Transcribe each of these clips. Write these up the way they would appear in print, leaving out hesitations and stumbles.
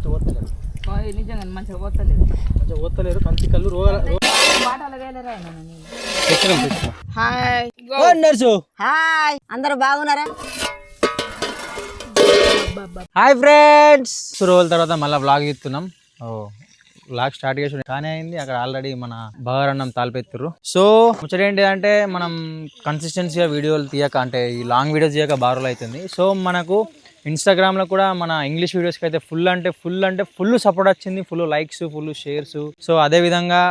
మంచిగా పోతలేరు. నిజంగా మంచిగా పోతలేరు. కంచి కళ్ళు హాయ్ అందరూ బాగున్నారా? హాయ్ ఫ్రెండ్స్, రోజుల తర్వాత మళ్ళీ వ్లాగ్ ఇస్తున్నాం. వ్లాగ్ స్టార్ట్ చేసి కానీ అయింది అక్కడ ఆల్రెడీ మన బగారన్నం తాలిపెత్తుర్రు. సో ముచ్చట ఏంటి అంటే మనం కన్సిస్టెన్సీగా వీడియోలు తీయక అంటే ఈ లాంగ్ వీడియోస్ తీయక బారులు అవుతుంది. సో మనకు ఇన్స్టాగ్రామ్లో కూడా మన ఇంగ్లీష్ వీడియోస్కి అయితే ఫుల్ సపోర్ట్ వచ్చింది, full likes, full shares. So అదేవిధంగా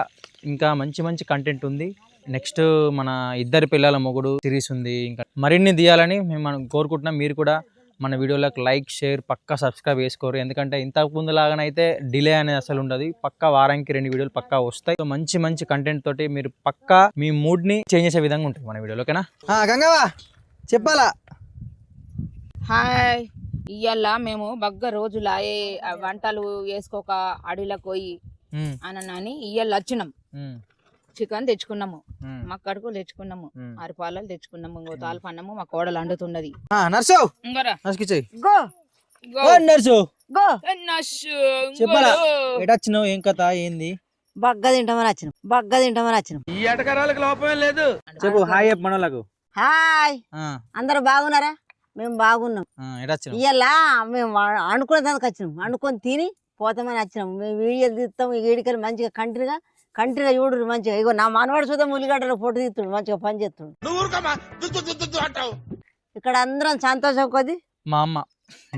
ఇంకా మంచి కంటెంట్ ఉంది. నెక్స్ట్ మన ఇద్దరి పిల్లల మొగుడు సిరీస్ ఉంది. ఇంకా మరిన్ని తీయాలని మేము కోరుకుంటున్నాం. మీరు కూడా మన వీడియోలకు లైక్ షేర్ పక్కా సబ్స్క్రైబ్ చేసుకోరు. ఎందుకంటే ఇంతకు ముందు లాగానైతే డిలే అనేది అసలు ఉండదు. పక్కా వారానికి 2 వీడియోలు పక్కా వస్తాయి. సో మంచి కంటెంట్ తోటి మీరు పక్కా మీ మూడ్ని చేంజ్ చేసే విధంగా ఉంటుంది మన వీడియోలో. ఓకేనా? గంగవ్వ చెప్పాలా? హాయ్, ఇయ్యాల మేము బగ్గ రోజులాయే వంటలు వేసుకోక అడవిలోకి పోయి అని ఇయ్యాల వచ్చినాం. చికెన్ తెచ్చుకున్నాము, మక్కడుకు తెచ్చుకున్నాము, అరిపాలలు తెచ్చుకున్నాము, తాలు పన్నాము. మా కోడలు అండుతున్నది. చెప్పాలా ఎటొచ్చినావు, ఏం కథ ఏంది? బగ్గ తింటామని వచ్చినాం. ఈ ఎటకరాలకు లోపమే లేదు. చెప్పు హాయ్ చెప్పు మనలకు. హాయ్ అందరూ బాగున్నారా? మేము బాగున్నాం. ఇవాళ మేము అనుకునే దానికి వచ్చినాం, అనుకొని తిని పోతామని వచ్చినాం. మేము వీడియోలు తీస్తాం, వీడికలు మంచిగా కంటిన్యూగా చూడు. మంచిగా ఇగో నా మనవాడు చూద్దాం, ఉల్లిగడ్డలో ఫోటో తీస్తుడు, మంచిగా పని చేస్తుడు. ఇక్కడ అందరం సంతోషం కొద్ది. మా అమ్మ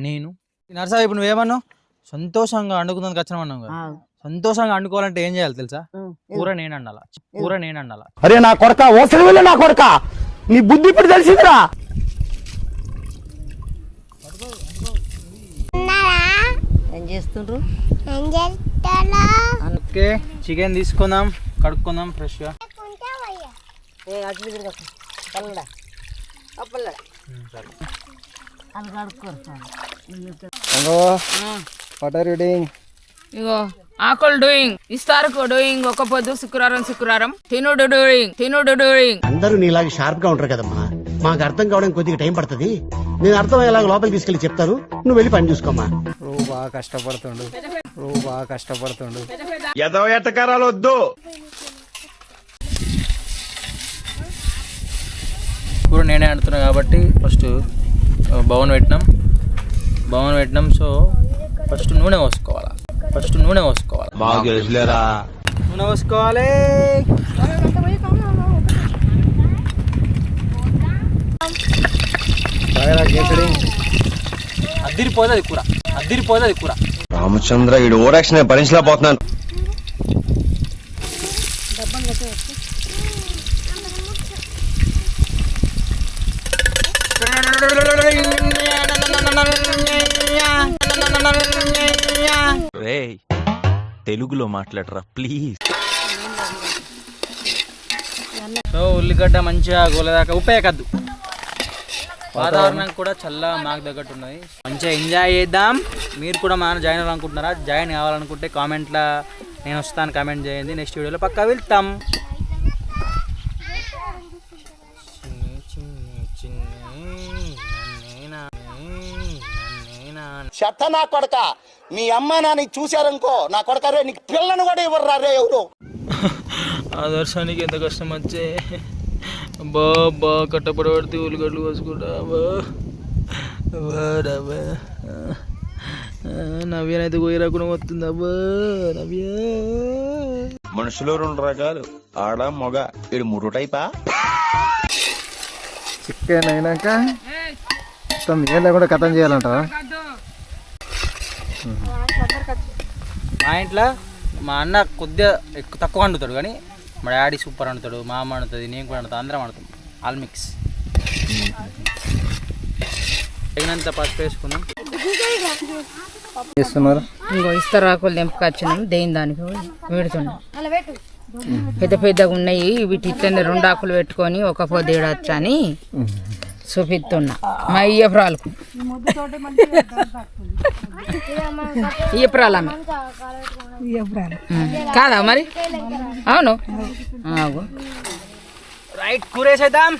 నేను నర్సా ఇప్పుడు నువ్వేమన్నావు? సంతోషంగా అండుకుందానికి వచ్చినామన్నావు కదా. సంతోషంగా అండుకోవాలంటే ఏం చేయాలి తెలుసా? కూర నేను అండాల. అరే నా కొడక, ఓసలి వెళ్ళి నా కొడక, నీ బుద్ధి ఇప్పుడు తెలిసిందిరా. ఏం చేస్తుండ్రు? ఓకే, చికెన్ తీసుకుందాం, కడుక్కుందాం ఫ్రెష్గా. ఇగో ఆకులు డూయింగ్, ఇస్తారుకు డూయింగ్, ఒక పొద్దు శుక్రవారం తినుడు డూయింగ్. అందరూ నీలాగా షార్ప్ గా ఉంటారు కదమ్మా. మాకు అర్థం కావడానికి కొద్దిగా టైం పడుతుంది. నేను అర్థమయ్యేలాగా లోపలికి తీసుకెళ్లి చెప్తాను, నువ్వు వెళ్ళి పని చూసుకోమ్మా. బాగా కష్టపడుతుండు. ఏదో ఎట్టకారాలు వద్దు. కూర నేనే అంటున్నా కాబట్టి ఫస్ట్ బౌన్ పెట్టినాం. సో ఫస్ట్ నూనె పోసుకోవాలి. బాగా తెలుసులేరా. నూనె పోసుకోవాలి. అద్దిరిపోతుంది కూర. రామచంద్ర ఈ ఓరాక్షన్ భరించలేకపోతున్నాను. తెలుగులో మాట్లాడరా ప్లీజ్. సో ఉల్లిగడ్డ మంచిగా గోలదాకా ఉప్పేయకద్దు. వాతావరణం కూడా చల్ల మాకు తగ్గట్టు ఉన్నది. మంచిగా ఎంజాయ్ చేద్దాం. మీరు కూడా మన జాయిన్ అవ్వాలనుకుంటున్నారా? జాయిన్ కావాలనుకుంటే కామెంట్లో నేను వస్తాను, కామెంట్ చేయండి. నెక్స్ట్ వీడియోలో పక్కా వెళ్తాం. చెత్త నా కొడక, మీ అమ్మ నాన్న చూశారనుకో, నా కొడక రే నీకు పిల్లను కూడా ఇవ్వరు రే ఎవరు. ఆదర్శానికి ఎంత కష్టం వచ్చే బాబా కట్టపడబడితే ఉల్లిగడ్డలు కోసుకుంటా. నవ్యనైతే పోయి రాకుండా వస్తుంది. అబ్బా నవ్య. మనుషులు 2 రకాలు, ఆడ మగ. ఇది 3 టైపా? చికెన్ అయినాక ఏం లేకుండా కథం చేయాలంటారా? మా ఇంట్లో మా అన్న కొద్దిగా తక్కువ వండుతాడు, కానీ మా డాడీ సూపర్ వండుతాడు, మా అమ్మ వండుతుంది, నేను కూడా వండుతాను, అందరం వండుతాం. All mix. తగినంత పసుపు వేసుకున్నాం. ఇంకో ఇస్తరాకులు తెంపుకొచ్చినాం, దేని దానికి పెడుతున్నాం. పెద్దగా ఉన్నాయి వీటి. ఇట్లనే 2 ఆకులు పెట్టుకొని ఒక పొద్దు ఏడొచ్చు అని చూపిస్తున్నా. మా ఇయ్యపురాలకు ఇయ్యపురాలమ్మ కాదా మరి? అవును. రైట్, కూరేసేద్దాం.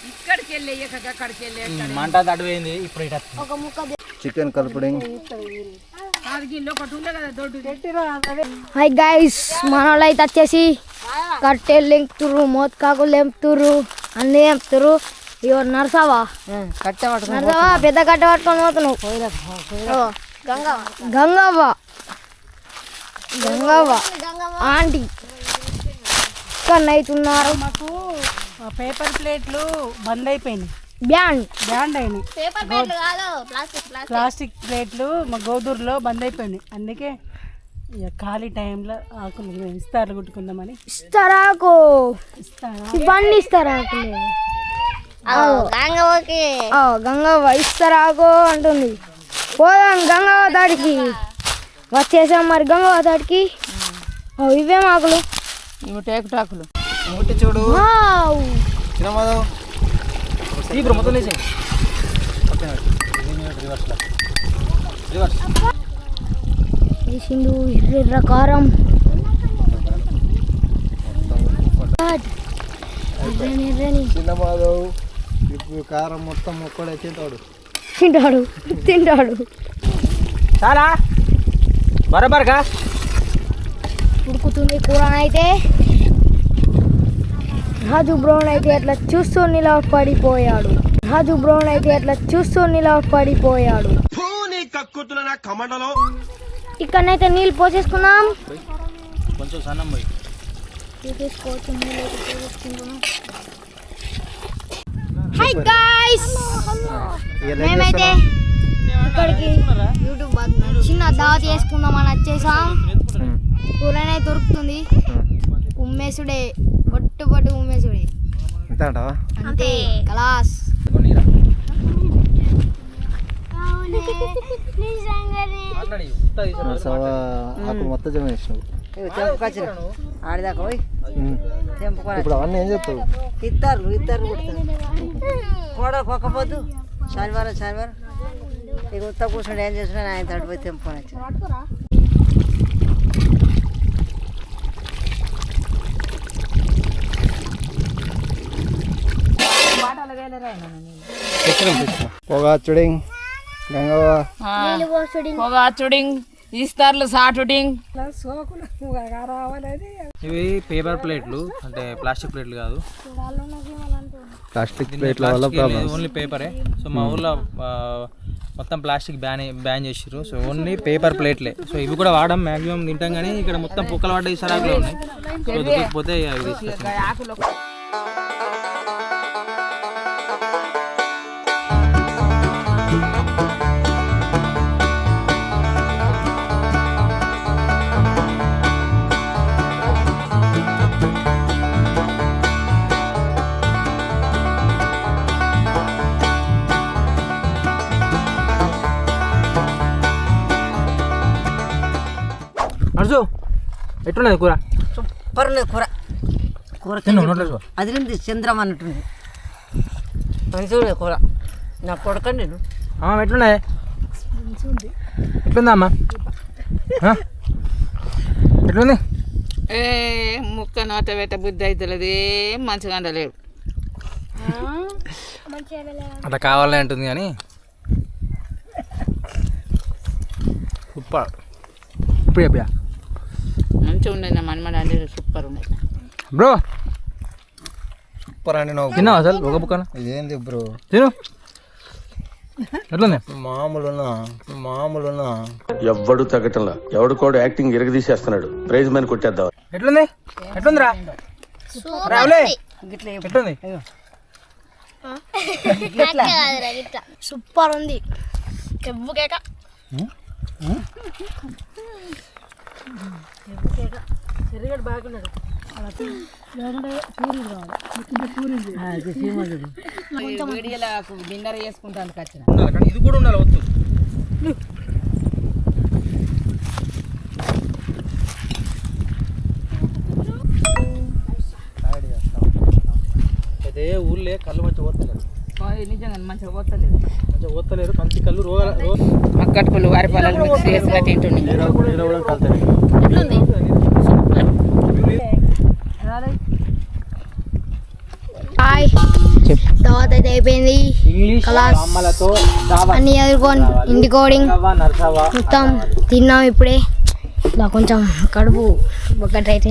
ఇక్కడికి వెళ్ళి అక్కడికి వెళ్ళి మంట తడిపోయింది ఇప్పుడు ఇటు చికెన్ కలుపుడింగ్ ఒకటి ఉండే కదా దొడ్డు హాయ్ గైస్ మన వాళ్ళు అయితే వచ్చేసి కట్టెలు లెంకుతుర్రు మోతకాకులు లెంపుతుర్రు అన్నీ లెంపుతుర్రు ఇవో నరసావా కట్టె పట్టుకుని నరసావా పెద్ద కట్టె పట్టుకొని పోతున్నావు గంగవ్వ గంగవ్వ ఆంటీ ఇక్కడ అవుతున్నారు పేపర్ ప్లేట్లు బంద్ అయిపోయినాయి, బ్యాండ్ అయినాయి. ప్లాస్టిక్ ప్లేట్లు మా గోదూరులో బంద్ అయిపోయినాయి. అందుకే ఇక ఖాళీ టైంలో ఆకులు ఇస్తారు కుట్టుకుందామని. ఇస్తారాకు బండి ఇస్తారాకు గంగవ్వ ఇస్తారాకు అంటుంది. పోదాం గంగవ్వ తాడికి. వచ్చేసాం మరి గంగవ్వ తాడికి. ఇవే ఆకులు, ఇవి టేకుటాకులు. చూడు వావ్. మొత్తం వేసిండు ఎర్ర కారం. చిన్నమాధవ్ ఇప్పుడు కారం మొత్తం ఒక్కడే తింటాడు. తింటాడు చాలా బరాబర్గా ఉడుకుతుంది కూర. అయితే రాజు బ్రౌన్ అయితే అట్లా చూస్తూ నిలబడిపోయాడు. ఇక్కడనైతే నీళ్ళు పోసేసుకున్నాం. కొంచెం సన్నం పోయి హై గైస్, మేమైతే ఇక్కడికి యూట్యూబ్ చిన్న దావత్ చేసుకుందామని వచ్చేసాం. కూరనే దొరుకుతుంది. ఉమ్మేసుడే, పట్టు ఉమ్మేసుడే అంతే కలాస్. ఆకు మొత్తం జమ చేసినావు. తెంపుకొచ్చిన ఆడిదాకా పోయి తెంపుకొని ఇప్పుడు అవన్నీ ఏం చెప్తావు? ఇద్దరు కూడా ఒక్కపోద్దు శనివారం ఇక ఉత్త కూర్చొని ఏం చేస్తున్నా ఆయన తడిపోయి తెంపుకొని వచ్చాను. పొగాచుడింగ్ గంగవ్వ పొగాచుడింగ్, ఈస్తార్లు సాటుడింగ్. ఇవి పేపర్ ప్లేట్లు, అంటే ప్లాస్టిక్ ప్లేట్లు కాదు. ప్లాస్టిక్ ప్లేట్ల వల్ల ప్రాబ్లమ్. ఓన్లీ పేపరే. సో మా ఊర్లో మొత్తం ప్లాస్టిక్ బ్యాన్ చేసిర్రు. సో ఓన్లీ పేపర్ ప్లేట్లే. సో ఇవి కూడా వాడడం మ్యాక్సిమం తింటాం, కానీ ఇక్కడ మొత్తం పుక్కలు పడ్డ ఇసరాకులు ఉన్నాయి. సో దొరికిపోతే అవి తీసుకొచ్చాం. అర్జు ఎట్టున్నది కూర? సూపర్ ఉన్నది కూర అదిరింది. చంద్రం అన్నట్టుంది. మంచిగా ఉన్నది కూర. నా కొడకండి నేను ఎట్లున్నాయి? ఎట్లుందా అమ్మా? ఎట్లుంది? ముక్క నోట పెట్ట బుద్ధి అవుతలేదు, ఏం మంచిగా ఉండలేదు. అట్లా కావాలని అంటుంది కానీ సూపర్. ఇప్పుడు చెప్పా మంచిగా ఉండేది. నా మనమడ అంటే సూపర్ ఉండేది బ్రో. సూపర్ అండి. నువ్వు తిన్నావా అసలు ఒక బుక్కన? ఇదేంది బ్రో? తిను. ఎట్లుంది? మామూలున్నా ఎవ్వడు తగ్గటంలా, ఎవడు కూడా యాక్టింగ్ ఇరగదీసేస్తున్నాడు. ప్రైజ్ మ్యాన్ కొట్టేద్దాం. ఎట్లుందిరా? రావులే ఎట్లుంది? సూపర్ ఉంది. కేక వీడియోలకు డిన్నర్ చేసుకుంటాను వచ్చిన. ఇది కూడా ఉండాలి. వద్దు అయితే ఊళ్ళే కళ్ళు మంచిగా పోతలేదు. నిజంగా మంచిగా పోతలేదు. మంచి కళ్ళు రోగాలు మక్కట్టుకులు వారి పొలాలు మిక్స్ చేసుకుని తింటున్నాయి. దావత్ అయితే అయిపోయింది. ఇంగ్లీష్ క్లాస్ అమ్మలతో దావత్. అన్ని చదువుకొని ఇంటి కోడింగ్ మొత్తం తిన్నాం ఇప్పుడే. ఇట్లా కొంచెం కడుపు ఒకటైతే